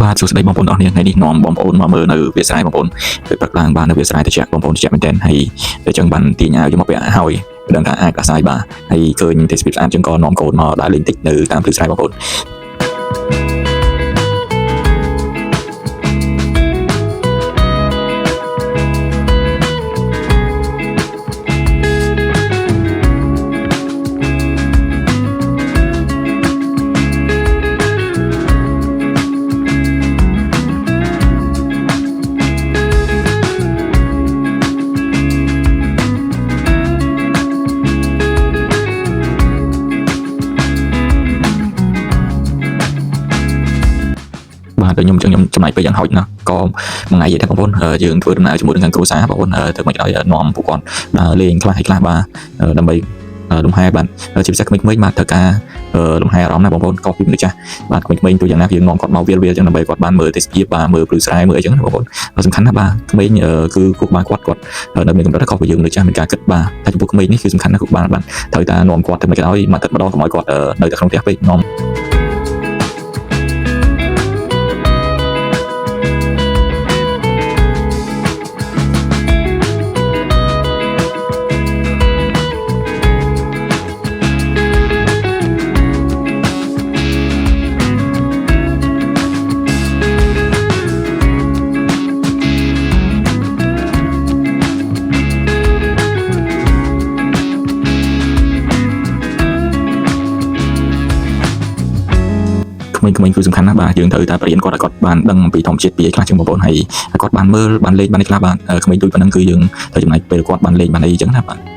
បាទសួស្តីបងប្អូនអរគ្នាថ្ងៃនេះនាំបងប្អូនមកមើលនៅវាលស្រែបងប្អូនពេលព្រឹកឡើងបាននៅវាលស្រែត្រជាក់បងប្អូនត្រជាក់មែនទែនហើយអញ្ចឹងបានទាញអាវយកមកពាក់ហើយដឹងថាអាចកាសាយបាទហើយឃើញទេសភាពស្អាតអញ្ចឹងក៏នាំកូនមកដើរលេងតិចនៅតាមព្រឹកស្រែបងប្អូនបាទខ្ញុំចឹងខ្ញុំចំណាយពេលយ៉ាងហោចណាស់ក៏មួយថ្ងៃយីដែរបងប្អូនយើងធ្វើដំណើរជាមួយនឹងគ្រួសារបងប្អូនទៅមិនក៏ដោយនាំពួកគាត់ដើរលេងខ្លះបាទដើម្បីលំហែបាទជាពិសេសក្មេងៗបាទត្រូវការលំហែអារម្មណ៍ណាបងប្អូនក៏ពីមនុស្សចាស់បាទក្មេងៗទូយ៉ាងណាយើងនាំគាត់មកវាលចឹងដើម្បីគាត់បានមើលទេសភាពបាទមើលព្រឺស្រែមើលអីចឹងណាបងប្អូនសំខាន់ណាស់បាទក្មេងគឺគូក្បាលគាត់នៅមានកម្រិតខុសពីយើងមនុស្សចាស់មានការគិតបាទតែចំពោះក្មេងនេះគឺសំខាន់ណាស់គូក្បាលបាទត្រូវតែនាំគាត់ទៅមិនក៏ដោយមកទឹកម្ដងកុំឲ្យគាត់នៅតែក្នុងផ្ទះពេកនាំក្មេងៗគឺសំខាន់ណាស់បាទយើងត្រូវតែបរៀនគាត់ឲ្យគាត់បានដឹងអំពីធម្មជាតិពីអីខ្លះជាងបងប្អូនហើយគាត់បានមើលបានលេងបាននេះខ្លះបាទក្មេងទូចប៉ុណ្ណឹងគឺយើងត្រូវចំណាយពេលគាត់បានលេងបានអីចឹងណាបាទ